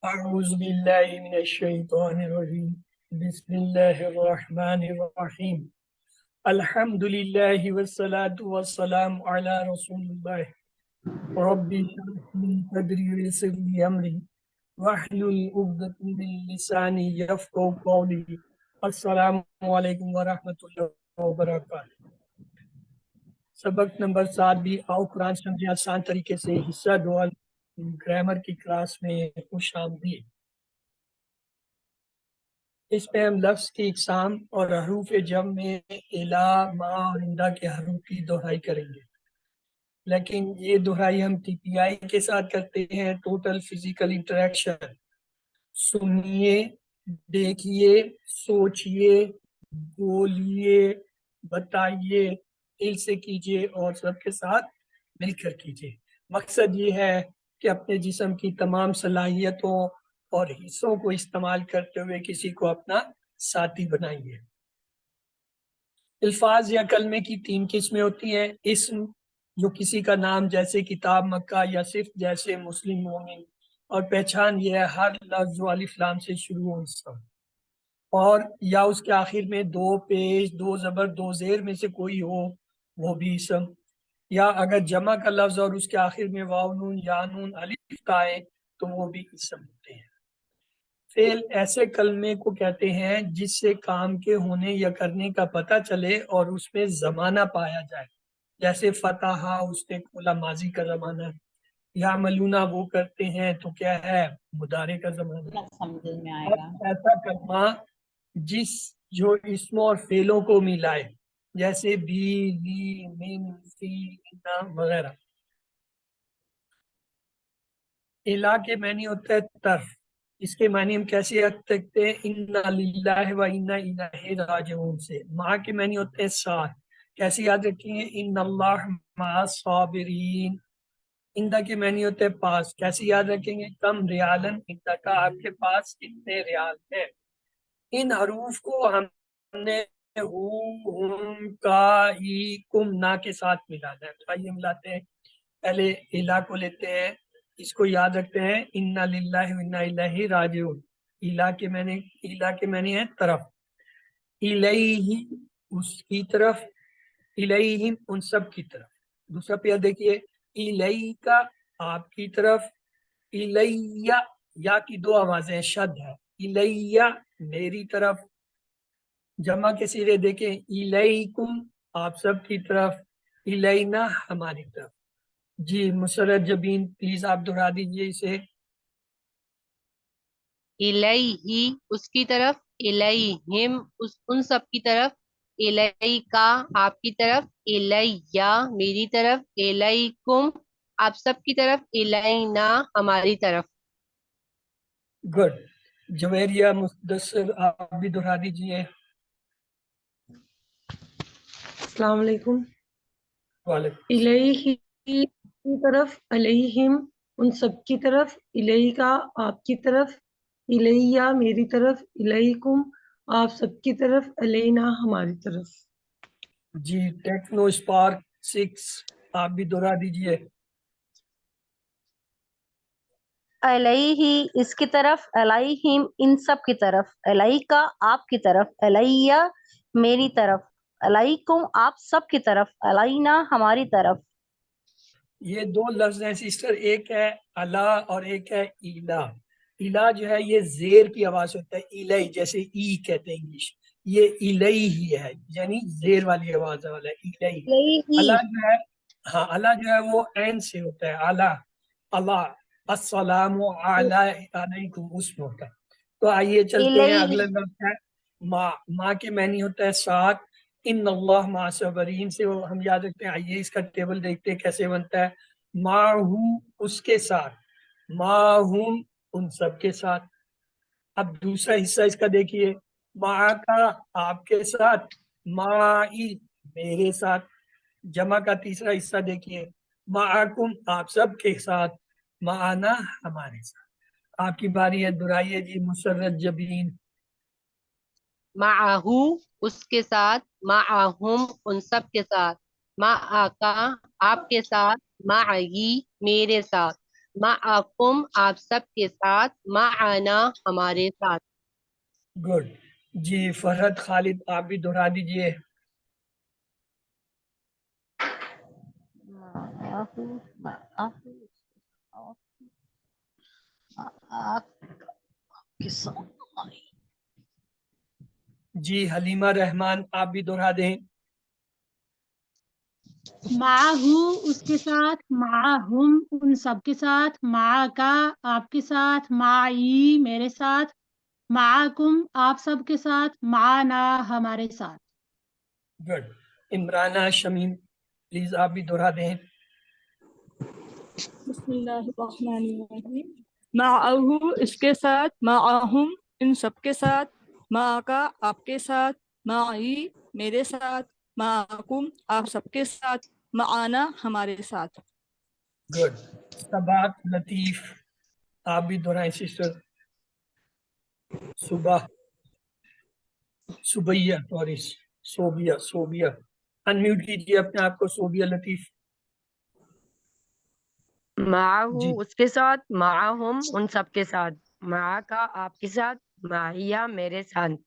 أعوذ بالله من الشيطان الرجيم بسم الله الرحمن الرحيم الحمد لله والصلاة والسلام على رسول الله رب اشرح لي صدري ويسر لي أمري واحلل عقدة من لساني يفقهوا قولي السلام علیکم ورحمۃ اللہ وبرکاتہ۔ سبق نمبر 7 بھی آؤ قرآن سمجھے آسان طریقے سے حصہ 2 گرامر کی کلاس میں خوش آمدید۔ اس میں ہم لفظ کی اقسام اور حروف جم میں الا، ما اور اندا کے حروف کی دہرائی کریں گے، لیکن یہ دہرائی ہم ٹی پی آئی کے ساتھ کرتے ہیں، ٹوٹل فزیکل انٹریکشن۔ سنیے، دیکھیے، سوچیے، بولیے، بتائیے، دل سے کیجیے اور سب کے ساتھ مل کر کیجیے۔ مقصد یہ ہے کہ اپنے جسم کی تمام صلاحیتوں اور حصوں کو استعمال کرتے ہوئے کسی کو اپنا ساتھی بنائیے۔ الفاظ یا کلمے کی 3 قسمیں ہوتی ہیں: اسم جو کسی کا نام جیسے کتاب، مکہ، یا صرف جیسے مسلم، مومن، اور پہچان یہ ہے ہر لفظ جو الف لام سے شروع ہو اس کا، اور یا اس کے آخر میں 2 پیش، 2 زبر، 2 زیر میں سے کوئی ہو وہ بھی اسم، یا اگر جمع کا لفظ اور اس کے آخر میں واو نون یا نون الف کا آئے تو وہ بھی اسم ہوتے ہیں۔ فعل ایسے کلمے کو کہتے ہیں جس سے کام کے ہونے یا کرنے کا پتہ چلے اور اس میں زمانہ پایا جائے، جیسے فتح اس نے کھولا، ماضی کا زمانہ ہے، یا ملونا وہ کرتے ہیں تو کیا ہے، مضارع کا زمانہ ہے۔ سمجھ میں آئے اور گا۔ ایسا کلمہ جو اسموں اور فعلوں کو ملائے، جیسے بھی، لی، من، فی، انا وغیرہ۔ الا کے معنی ہوتا ہے طرف، اس کے معنی ہم کیسے رکھ سکتے ہیں، انا للہ و انا الیہ راجعون سے۔ مع کے معنی ہوتے ہیں ساتھ، کیسے یاد رکھیں گے، ان اللہ مع الصابرین۔ اندا کے معنی ہوتے ہیں پاس، کیسے یاد رکھیں گے، کم ریالن اندا کا، آپ کے پاس کتنے ریال ہیں۔ ان حروف کو ہم نے ہو، ہم، کا، ہی، کم، نا کے ساتھ ملانا ہے۔ تو آئیے ملاتے ہیں، پہلے الا کو لیتے ہیں، اس کو یاد رکھتے ہیں، انا للہ و انا الیہ راجعون۔ الا کے معنی ہے طرف، الیہ اس کی طرف، الیہم ان سب کی طرف۔ دوسرا پیار دیکھیے، الیکا آپ کی طرف، الیہ یا کی 2 آوازیں شد ہے، الیہ میری طرف۔ جمع کے صیغے دیکھیں، الیکم آپ سب کی طرف، الینا ہماری طرف۔ جی مسرت جبین پلیز آپ دہرا دیجیے اسے۔ الیہ اس کی طرف، الیہم ان سب کی طرف، الیکا آپ کی طرف، الیہ میری طرف، الیکم آپ سب کی طرف، الینا ہماری طرف۔ گڈ۔ جویریہ مدثر آپ بھی دہرا دیجیے۔ السلام علیکم۔ وعلیکم۔ الیہ کی طرف، علیہم ان سب کی طرف، الیکا آپ کی طرف، الیہ میری طرف، الیکم آپ سب کی طرف، الینا ہماری طرف۔ جی ٹیکنو اسپارک 6 آپ بھی دہرا دیجیے۔ علیہ اس کی طرف، علیہم ان سب کی طرف، علیکا آپ کی طرف، علیہ میری طرف، علیکم آپ سب کی طرف، علینا ہماری طرف۔ یہ 2 لفظ ہیں سسٹر، ایک ہے الا اور ایک ہے ایلا۔ ایلا جو ہے یہ زیر کی آواز ہوتا ہے، ایلئی جیسے ای کہتے ہیں انگلش، یہ ایلئی ہی ہے، یعنی زیر والی آواز والا ہے، ایلئی۔ الا جو ہے، ہاں الا جو ہے وہ عین سے ہوتا ہے، الا، اللہ، السلام علیکم اس میں ہوتا ہے۔ تو آئیے چلتے ہیں، اگلا لفظ ہے ما۔ ما کے معنی ہوتا ہے ساتھ، ان اللہ مع الصابرین سے وہ ہم یاد رکھتے ہیں۔ آئیے اس کا ٹیبل دیکھتے ہیں کیسے بنتا ہے، معہو اس کے ساتھ، معہم ان سب کے ساتھ۔ اب دوسرا حصہ اس کا دیکھیے، معاکا آپ کے ساتھ، معی میرے ساتھ۔ جمع کا تیسرا حصہ دیکھیے، معکم آپ سب کے ساتھ، معنا ہمارے ساتھ۔ آپ کی باری ہے، دہرائیے جی مسرت جبین۔ معہو اس کے ساتھ، معہم ان سب کے ساتھ، معاکا آپ کے ساتھ، معی میرے ساتھ، माअकुम आप सब के साथ, माआना हमारे साथ। गुड। जी फरहत खालिद आप भी दोहरा दीजिए। माहू माहू आपके साथ। जी हलीमा रहमान आप भी दोहरा दें। माहू उसके साथ, माहुम उन सब के साथ, माका आपके साथ, माई मेरे साथ, माकुम आप सब के साथ, माना हमारे साथ। गुड। इमराना शमीम प्लीज आप भी दोहरा दें। बिस्मिल्लाहिर्रहमानिर्रहीम। माअहू इसके साथ, माअहुम इन सबके साथ, माका आपके साथ, माई मेरे साथ, माकुम आप सबके साथ, माना हमारे साथ। गुड। सबात लतीफ आप भी दोहराएं सिस्टर। सुबह सुबैया सॉरी सोबिया सोबिया अनम्यूट कीजिए अपने आप को सोबिया लतीफ। माहू जी उसके साथ, माहुम उन सब के साथ, माका आपके साथ, माहिया मेरे साथ,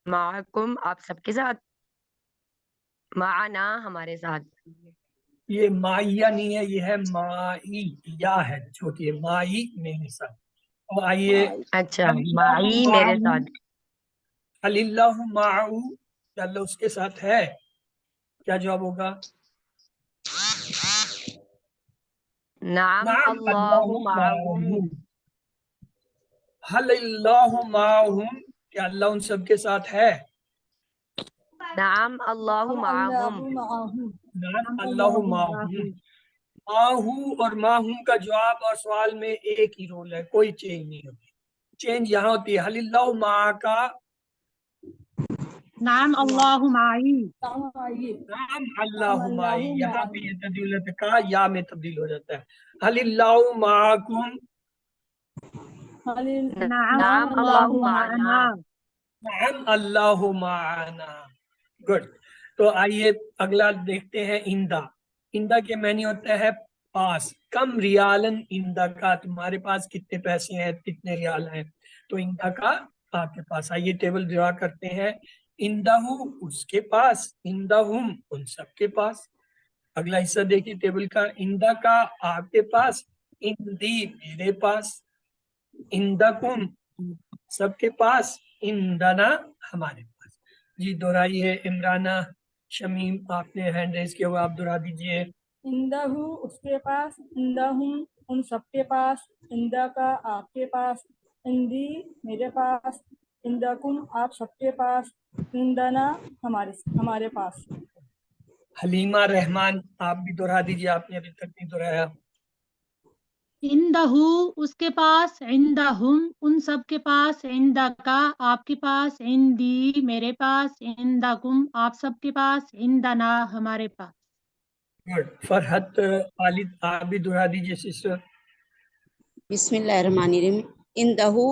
माकुम आप सबके साथ, माना हमारे साथ। ये माइया नहीं है, ये है माई या है छोटी है माई मेरे साथ। और आइए अच्छा, अलिल्लाहु माही मेरे माअहू, साथ। अलिल्लाहु माअहू क्या अल्लाह उसके साथ है? क्या जवाब होगा? नाम नाम अल्लाहु अल्लाहु माहुम। माअहुम, हलिल्लाहु माअहुम क्या अल्लाह उन सब के साथ है? नाम अल्लाहु माहुम। नाम अल्लाहु माअहुम। माहू और माहूम का जवाब और सवाल में एक ही रोल है, कोई चेंज नहीं होती। चेंज यहाँ होती है हलिल्लाहु माका, नाम अल्लाहु माई। नाम अल्लाहु माई, यहाँ पे ये तब्दील होता है, का या में तब्दील हो जाता है। हलिल्लाहु माकुम, नाम नाम अल्लाहु अल्लाहु माना। माना। नाम अल्लाहु माना। गुड। तो आइए अगला देखते हैं इंदा। इंदा के मैनी होता है पास। कम रियालन इंदा का, तुम्हारे पास कितने पैसे हैं, कितने रियाल हैं। तो इंदा का आपके पास। आइए टेबल ड्रा करते हैं। इंदाहु उसके पास, इंदाहुम उन सबके पास। अगला हिस्सा देखिए टेबल का। इंदा का आपके पास, इंदी मेरे पास, इंदकुम सबके पास, इंदना हमारे पास। जी दोहराइए। इमराना शमीम आपने हैंड रेज किया हुआ, आप दोहरा दीजिए। इंदहू उसके पास, इंदहुम उन सबके पास, इंदा का आपके पास, इंदी मेरे पास, इंदकुम आप सबके पास, इंदना हमारे पास। हलीमा रहमान आप भी दोहरा दीजिए, आपने अभी तक नहीं दोहराया। इंदहू उसके पास, इंदहुम उन सब के पास, इंदका आपके पास, इंदी मेरे पास, इंदकुम आप सब के पास, इंदना हमारे पास। गुड। फरहत खालिद आप भी दोहरा दीजिए सिस्टर। बिस्मिल्लाहिर्रहमानिर्रहीम। इंदहू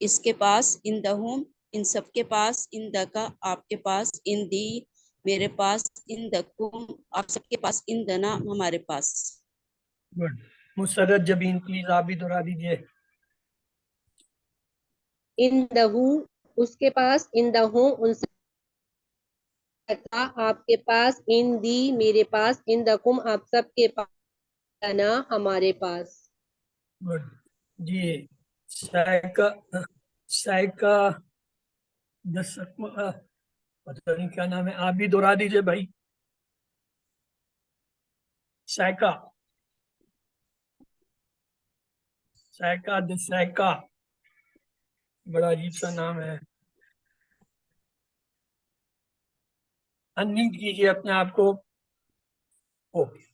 इसके पास, इंदहुम इन सबके पास, इंदका आपके पास, इंदी मेरे पास, इंदकुम आप सबके पास, इंदना हमारे पास। गुड। मुसर्रत जबीन प्लीज आप भी दोहरा दीजिए। इंदहू उसके पास, इंदहू उन सब का आपके पास, इंदी मेरे पास, इंदकुम आप सब के पास, ना हमारे पास। गुड। जी सैका सैका पता नहीं क्या नाम है, आप भी दोहरा दीजिए भाई। सैका सैका द सैका, बड़ा अजीब सा नाम है। अनम्यूट कीजिए अपने आप को। ओके।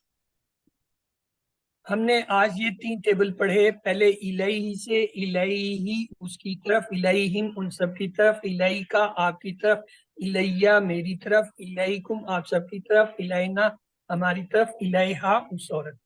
हमने आज ये 3 टेबल पढ़े। पहले इलैही से, इलैही उसकी तरफ, इलैहिम उन सब की तरफ, इलैका आपकी तरफ, इलैया मेरी तरफ, इलैकुम आप सब की तरफ, इलैना हमारी तरफ, इलैहा उस औरत।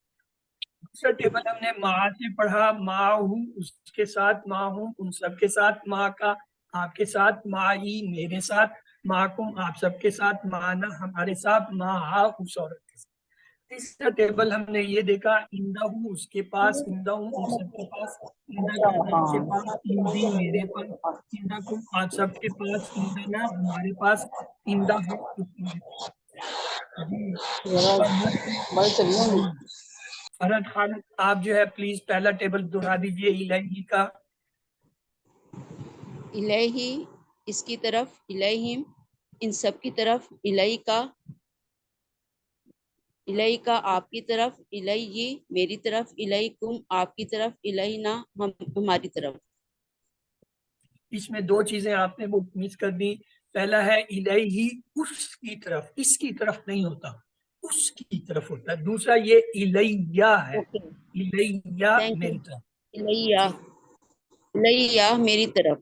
दूसरा टेबल हमने माँ से पढ़ा। माँ हूँ उसके साथ, माँ हूँ उन सबके साथ, माँ का आपके साथ, माई मेरे साथ, माकुम आप सबके साथ, माना हमारे साथ, माँ उस औरत के साथ। तीसरा टेबल हमने ये देखा, इंदा हूँ उसके पास, इंदा हूँ उन सबके पास, इंदा का आपके पास, इंदी मेरे पास, इंदा कुम आप सबके पास, इंदा ना हमारे पास, इंदा हूँ तुम्हारे पास। जी फरहत खान, आप जो है प्लीज पहला टेबल दोहरा दीजिए इलाही का। इलाही इसकी तरफ, इलाहिम इन सब की तरफ, इलाही का आपकी तरफ, इलाही मेरी तरफ, इलाही कुम आपकी तरफ, इलाही ना हमारी तरफ। इसमें दो चीजें आपने वो मिस कर दी। पहला है इलाही उसकी तरफ, इसकी तरफ नहीं होता, उसकी तरफ होता है। दूसरा ये इलैया है, ओके, इलैया थैंक यू। मेरी तरफ। इलैया, जी इलैया मेरी तरफ।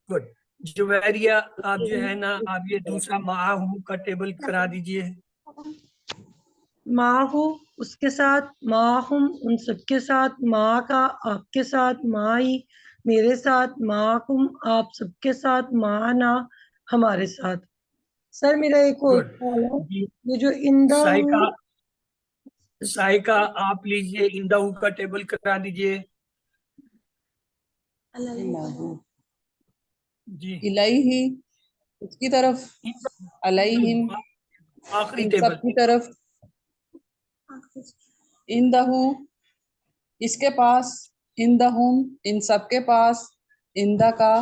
गुड। जुवैरिया आप जो है ना, आप ये दूसरा माहू का टेबल करा दीजिए। माहू उसके साथ, माहुम उन सबके साथ, माँ का आपके साथ, माई मेरे साथ, माकुम आप सबके साथ, माना हमारे साथ। सर मेरा एक और गुड। सवाल है, जी ये जो इंदा साइका, साइका आप लीजिए इंदाहू का टेबल करा दीजिए। जी इलाही उसकी तरफ, अलैहिम आखिरी इन टेबल। सब की तरफ, इंदहू इसके पास, इंदहुम इन सब के पास, इंदा का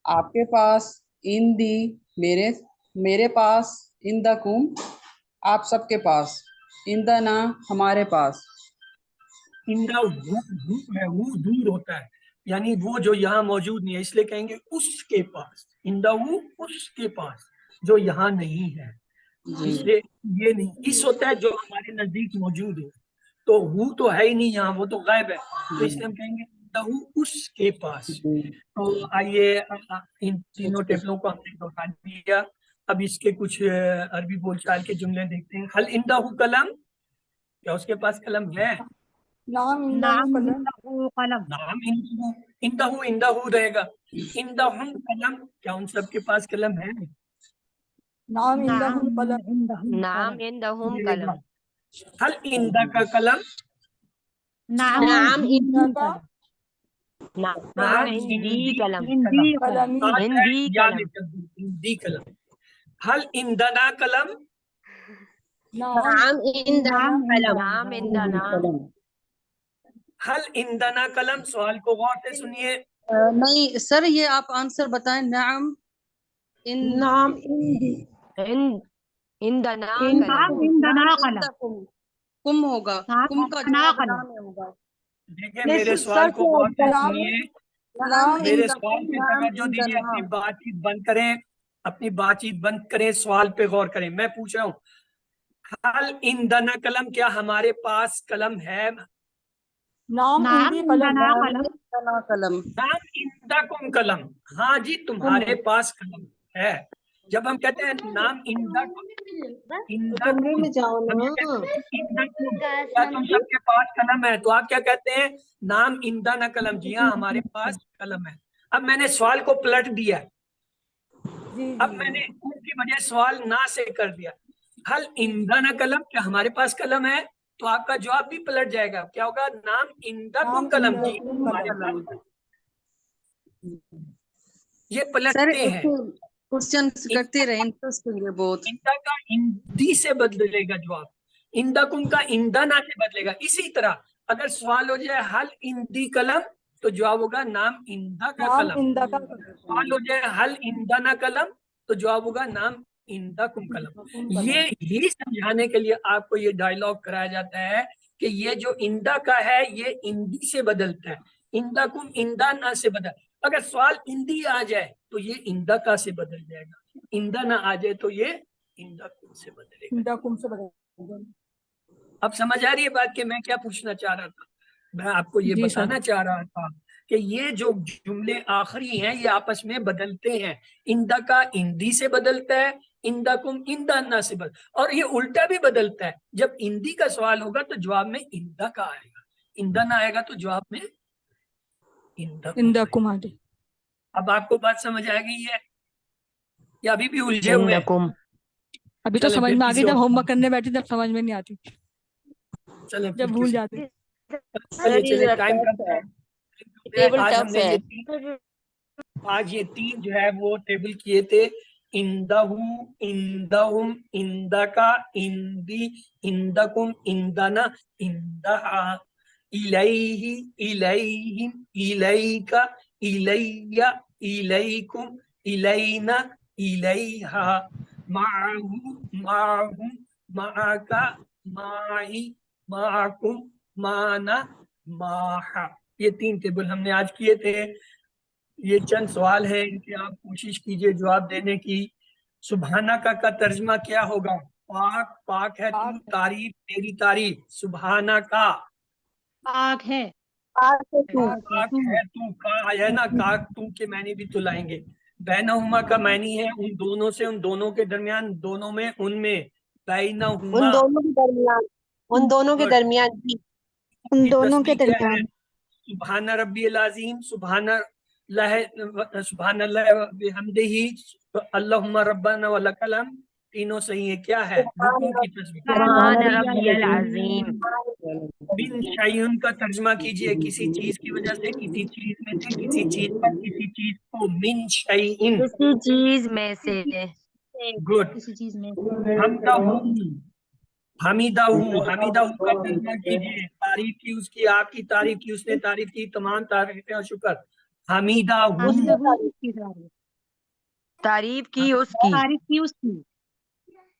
आपके पास, इंदी मेरे पास, इंदकुम आप सबके पास, इंदना हमारे पास। इंदा वो है, वो दूर होता है, यानी वो जो यहाँ मौजूद नहीं है, इसलिए कहेंगे उसके पास। इंदा वो उसके पास जो यहाँ नहीं है, जी इसलिए ये नहीं, इस होता है जो हमारे नजदीक मौजूद है, तो वो तो है ही नहीं यहाँ, वो तो गायब है, तो इसलिए हम कहेंगे इंदा वो उसके पास। जी तो आइए इन तीनों टेबलों को हमने दोहरा दिया। अब इसके कुछ अरबी बोलचाल के जुमले देखते हैं। हल इंदाहु कलम, क्या उसके पास कलम है? नाम नाम इंदाहु कलम। इंदहु कलम। नाम इंदाहु, इंदाहु इंदाहु रहेगा। इंदाहुम कलम, क्या उन सबके पास कलम है? नाम इंदाहु नाम कलम। इंदहु नाम कलम। इंदहुम ये कलम। बात। हल इंदा का कलम, नाम नाम इंदी का कलम। नाम इंदी कलम। इंदी कलम। कलमी। आज है हिंदी या कलम। में तब्दील, हिंदी कलम। हल इंदना कलम, नाम नाम इंदना नाम कलम। इंदना नाम इंदना। हल इंदना कलम। सवाल को गौर से सुनिए। नहीं सर, ये आप आंसर बताएं। नाम इन नाम इंदी, इन इंदना इंदा कलम। नाम इंदना नाम कलम। इंदकुम, कुम होगा, नाम कुम का इंदना जवाब कलम। ना में होगा। देखिए नहीं मेरे सर सवाल को गौर से नाम सुनिए, नाम मेरे इंदकुम, सवाल पे नाम तवज्जो दीजिए, इंदना। अपनी बातचीत बंद करें, अपनी बातचीत बंद करें, सवाल पे गौर करें। मैं पूछ रहा हूँ, हल इंदना कलम, क्या हमारे पास कलम है? नाम नाम इंदी कलम। इंदना नाम कलम। इंदना कलम। नाम इंदकुम कलम, हाँ जी तुम्हारे पास कलम है। जब हम कहते हैं नाम इंदकुम, कमरे इंदकुम, में जाओ हम ये ना। कहते हैं इंदकुम, क्या तुम सबके पास कलम है? तो आप क्या कहते हैं? नाम इंदना कलम, जी हाँ हमारे पास कलम है। अब मैंने सवाल को पलट दिया, जी अब जी मैंने उसकी वजह सवाल ना से कर दिया। हल इंदना कलम, क्या हमारे पास कलम है? तो आपका जवाब भी पलट जाएगा, क्या होगा? नाम इंदकुम नाम कलम, जी इंदकुम हमारे कलम। पास कलम। ये सर पलटते हैं। क्वेश्चन करते रहे, इंटरेस्टिंग है बहुत। इंदा का इंदी से बदलेगा जवाब, इंदकुम का इंदना से बदलेगा। इसी तरह अगर सवाल हो जाए हल इंदी कलम, तो जवाब होगा नाम इंदा का नाम कलम। इंदा का सवाल हो जाए हल इंदना कलम, तो जवाब होगा नाम इंदकुम कलम। ये ही समझाने के लिए आपको ये डायलॉग कराया जाता है कि ये जो इंदा का है ये इंदी से बदलता है, इंदकुम इंदाना से बदल। अगर सवाल इंदी आ जाए तो ये इंदका से बदल जाएगा, इंदा ना आ जाए तो ये इंदकुम से बदलेगा। इंदाकुम से बदल। अब समझ आ रही है बात कि मैं क्या पूछना चाह रहा था? मैं आपको ये जी सर। बताना चाह रहा था कि ये जो जुमले आखिरी हैं ये आपस में बदलते हैं। इंदा का इंदी से बदलता है, इंदकुम इंदाना से बदल, और ये उल्टा भी बदलता है। जब इंदी का सवाल होगा तो जवाब में इंदा का आएगा, इंदाना आएगा तो जवाब में इंदकुम आएगा। इंदाकुम आदि। अब आपको बात समझ आ गई है या अभी भी उलझे हुए हैं? इंदकुम। अभी तो चले समझ फिर में आ किसी गई, जब और होमवर्क करने बैठी तब समझ में नहीं आती। चले जब भूल जाते। चलिए चलिए टाइम कम है। टेबल आज टफ हमने है। ये तीन जो है वो टेबल किए थे, इंदहू, इंदहुम, इंदका, इंदी, इंदकुम, इंदना, इंदहा, इलैहि, इलैहिम, इलैका, इलैया, इलैकुम, इलैना, इलैहा, माअहू, माअहुम, माअका, माई, माअकुम, माना, माहा। ये तीन टेबल हमने आज किए थे। ये चंद सवाल हैं, इनके आप कोशिश कीजिए जवाब देने की। सुबहाना का तर्जमा क्या होगा? पाक, पाक है तू, तारीफ तेरी तारीफ। सुबहाना का पाक है पाक है तू, का है ना, का तू के मैंने भी तो लाएंगे। बैनहुमा का मैनी है उन दोनों से, उन दोनों के दरमियान, दोनों में, उनमें, बैनहुमा। उन दोनों के दरमियान, उन दोनों के दरमियान जी, उन दोनों के दरमियान। सुबहान रब्बियल अज़ीम, सुबहान अल्लाह बिहम्दिही, अल्लाहुम्मा रब्बाना व लकल हम्द, तीनों सही है। क्या है? रुकू की तस्बीह। सुभान रब्बियल अज़ीम। बिन शैउन का तर्जमा कीजिए, किसी चीज की वजह से, किसी चीज में से, किसी चीज पर, किसी चीज को। मिन शैइन, किसी चीज में से। गुड। किसी चीज में हमदहू, हमीदाहू, हमीदाहू का तर्जमा कीजिए, तारीफ की उसकी, आपकी तारीफ की उसने, तारीफ की, तमाम तारीफें और शुक्र। हमीदाहू, हामिदहू उसकी तारीफ की उसकी। तारीफ की उसकी।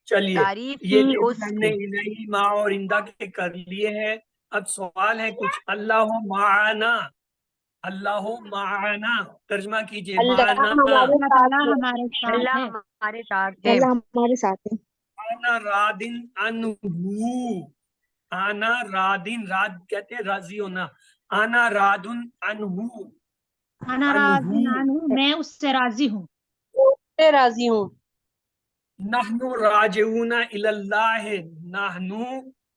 चलिए तारीफ ये की टेबल हमने उसकी। इलाही, माँ और इंदा के कर लिए हैं। अब सवाल है कुछ। अल्लाह माना, अल्लाह माना, तर्जमा कीजिए। माना, अल्लाह ताला हमारे साथ अल्लाह है। हमारे साथ है। हमारे साथ है। आना रादिन अनहू, आना रादिन, राद कहते हैं राजी होना। आना रादुन अनहू, अना राज़ी अन्हु, मैं उससे राजी हूँ। मैं राजी हूँ। नहनु राजिऊना इलल्लाह, नहनु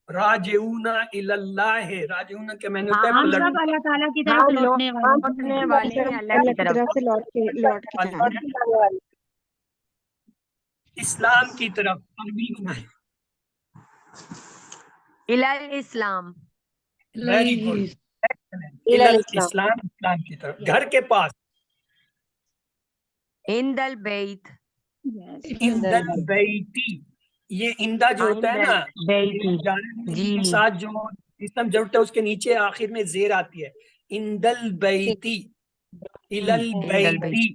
राजिऊना इलल्लाह। राजिऊना के मैंने होता है हम पलट। सब अल्लाह ताला की तरफ हम लौटने वाले लौटने हैं। वाले हैं अल्लाह की की तरफ। तरफ से लौट के जाना। इस्लाम की तरफ अरबी में। इलल इस्लाम। वेरी गुड, इलल इस्लाम, इस्लाम की तरफ। घर के पास, इंदल बैत। इंदल बैती। ये इंदा जो होता है ना, बैती। जाने जी। के साथ जो जिसम जरूरत है उसके नीचे आखिर में जेर आती है। इंदल बैती, इलल इंदल बैती।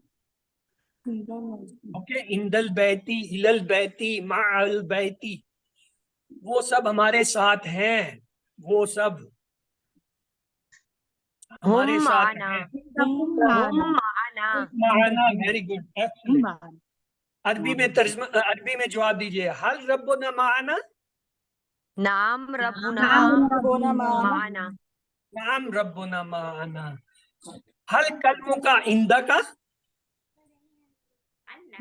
ओके, इंदल बैती, इलल बैती, माअल बैती। वो सब हमारे साथ हैं, वो सब हमारे हुम साथ माना। हैं। हुम माना। माना, वेरी गुड, एक्सीलेंट। अरबी में तर्जमा, अरबी में जवाब दीजिए। हल रब्बुना माना, नाम रब्बुना माना। नाम रब्बुना माना। हल कलमों का इंदा का,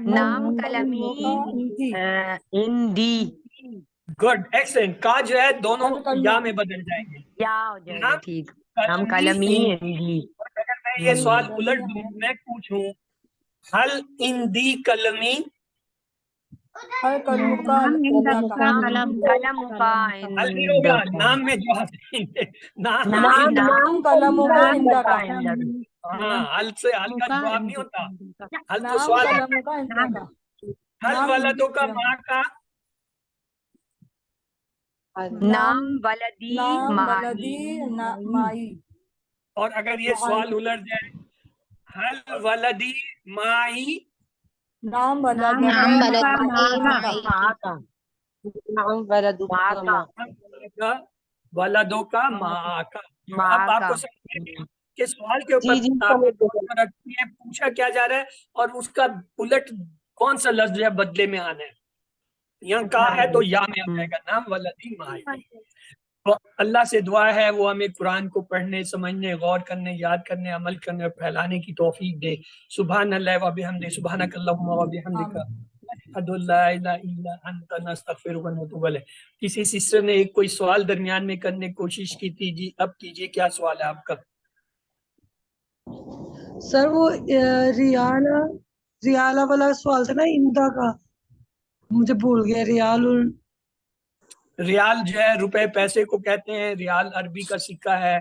नाम कलमी इंदी। Good, excellent. का जो है दोनों या में बदल जाएंगे। क्या हो जाएगा? नाम ठीक। नाम कलमी इंदी। अगर मैं ये सवाल उलट दूं, मैं पूछूं हल इंदी कलमी, हर कलम का हम इंदक का नाम कलम कलम का हल नहीं होगा, इंदक। नाम में जवाब देंगे। नाम नाम नाम कलमों का इंदा का। हाँ, हल से हल का जवाब नहीं होता। हल तो नाम सवाल है। कलमों का इंदा का। हल नाम वलदों का, माँ का, नाम वलदी नाम माही। वलदी माई। और अगर ये सवाल उलट जाए, हल वलदी माई, नाम वलदी नाम माई का माँ का। नाम वलदु माँ का। वलदों का, माँ का। माँ अब आपको का। समझ में कि सवाल के जी जी ऊपर समझ गए। फर्क है, पूछा क्या जा रहा है और उसका उलट कौन सा लफ्ज है बदले में आना है। यहाँ का है तो या में आ जाएगा, नाम वलदी माई। तो अल्लाह से दुआ है वो हमें कुरान को पढ़ने, समझने, गौर करने, याद करने, अमल करने और फैलाने की तौफीक दे। सुभान अल्लाह व बिहम्दिही, सुभानक अल्लाहुम्मा व बिहम्दिका, अशहदु अल्ला इलाहा इल्ला अंता, नस्तगफिरुका व नतूबु इलैक। किसी सिस्टर ने एक कोई सवाल दरमियान में करने की कोशिश की थी जी, अब कीजिए, क्या सवाल है आपका? सर वो रियाला रियाला वाला सवाल था ना इंदा का, मुझे भूल गया। रियाल ریال جو ہے روپے پیسے کو کہتے ہیں، ریال عربی کا سکہ ہے.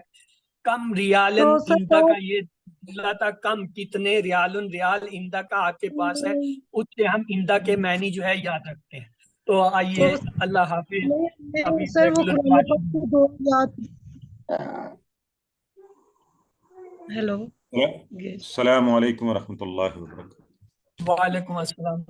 کم ریالن تو سر اندہ کا یہ بولا تھا کم کتنے ریالن ریال اندہ کا آپ کے پاس ہے، اس سے ہم اندہ کے معنی جو ہے یاد رکھتے ہیں. تو آئیے اللہ حافظ. ابھی سر وہ ریگولر قرآن کلاس پاک کے دو آیات ہیلو السلام علیکم ورحمۃ اللہ وبرکاتہ. وعلیکم السلام.